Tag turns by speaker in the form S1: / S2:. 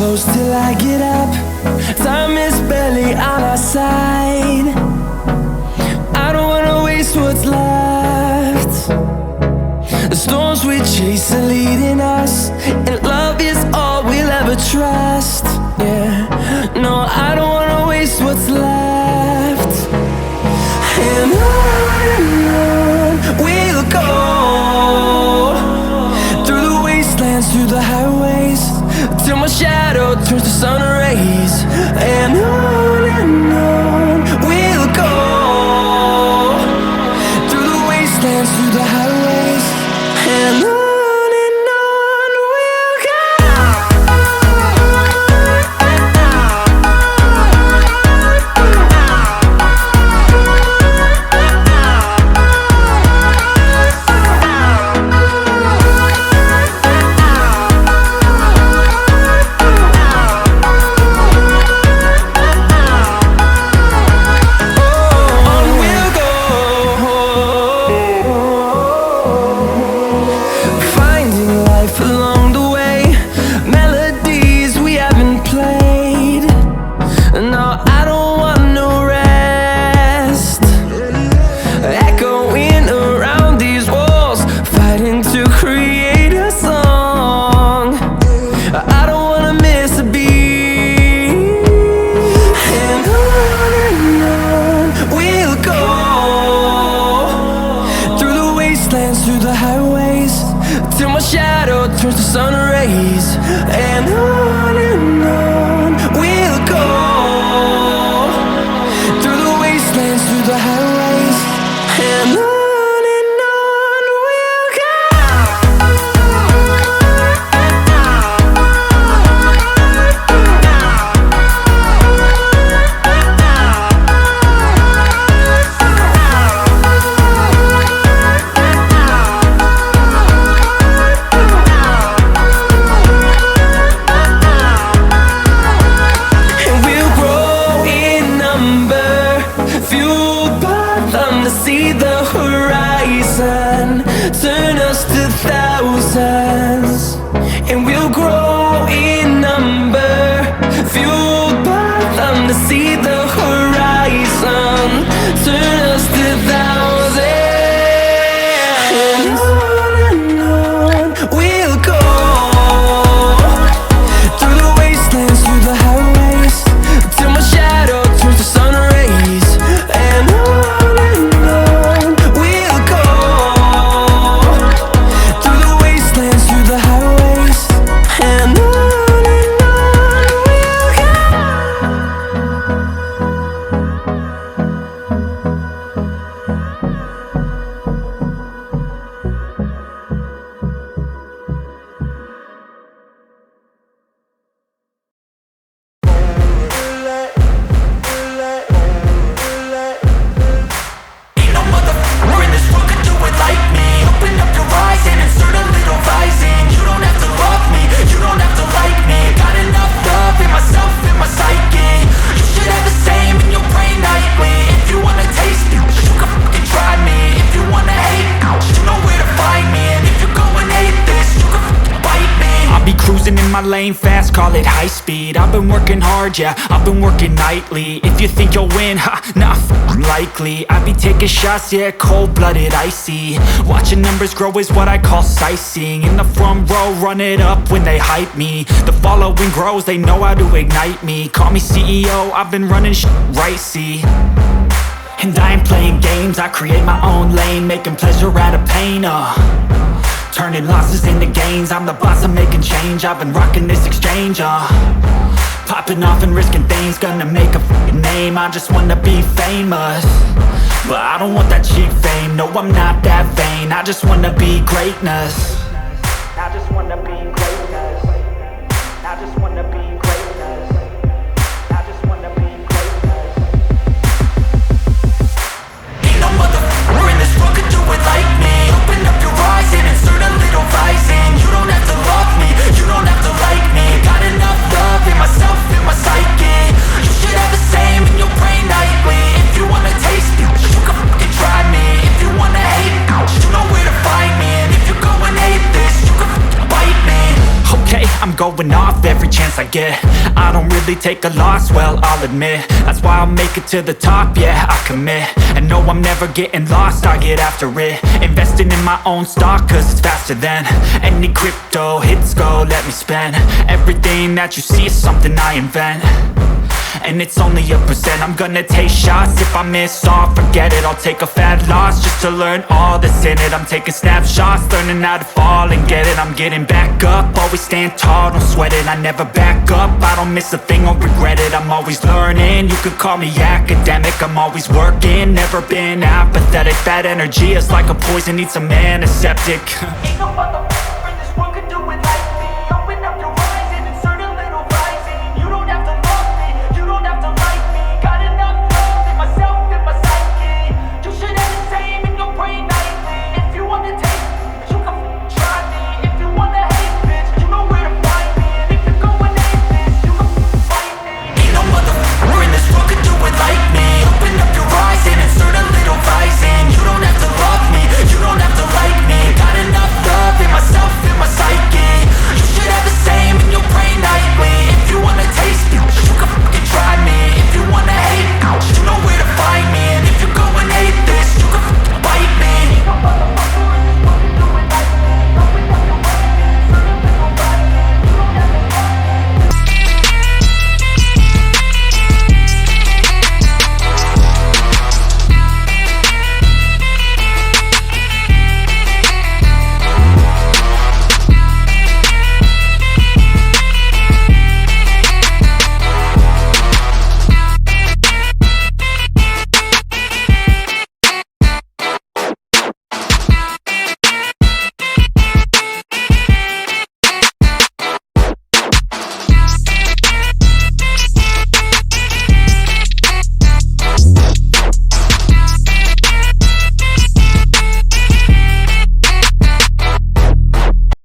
S1: close till I get up. Time is barely on our side. I don't wanna waste what's left. The storms we chase are leading us, and love is all we'll ever trust. Yeah, no, I don't wanna waste what's left. And on we'll go, through the wastelands, through the highways, till my shadow turns to sun rays. And on we'll go, through the wastelands, through the highways, and on we'll go. Through the highways, till my shadow turns to sun rays. And on we'll go, through the wastelands, through the highways, and on we'll go. See the horizon turn us to thousands, and we'll grow in number, fueled by them. To see the horizon turn us to thousands, and on we'll go, through the wastelands, through the highways, till my shadow turns to sun rays. And
S2: my lane fast, call it high speed. I've been working hard, yeah, I've been working nightly. If you think you'll win, ha, not likely. I be taking shots, yeah, cold-blooded, icy. Watching numbers grow is what I call sightseeing. In the front row, run it up when they hype me. The following grows, they know how to ignite me. Call me CEO, I've been running right, see. And I ain't playing games, I create my own lane, making pleasure out of pain, turning losses into gains. I'm the boss, I'm making change. I've been rocking this exchange, popping off and risking things. Gonna make a f***ing name. I just wanna be famous, but I don't want that cheap fame. No, I'm not that vain. I just wanna be greatness. I just wanna be greatness. I just wanna be greatness. I just wanna be greatness. Ain't no motherfucker in this world could do it like me. Open up your eyes and insert a little rising. You don't have to love me, you don't have to like me. Got enough love in myself, in my psyche. You should have the same in your brain nightly. If you wanna taste me, you can fucking try me. If you wanna hate, you know where to find me. And if you're going hate I'm going off every chance I get. I don't really take a loss, well, I'll admit. That's why I'll make it to the top, yeah, I commit. And no, I'm never getting lost, I get after it. Investing in my own stock, cause it's faster than any crypto hits go, let me spend. Everything that you see is something I invent, and it's only a percent. I'm gonna take shots, if I miss all, forget it. I'll take a fat loss just to learn all that's in it. I'm taking snapshots, learning how to fall and get it. I'm getting back up, always stand tall, don't sweat it. I never back up, I don't miss a thing or regret it. I'm always learning, you could call me academic. I'm always working, never been apathetic. That energy is like a poison, needs some antiseptic.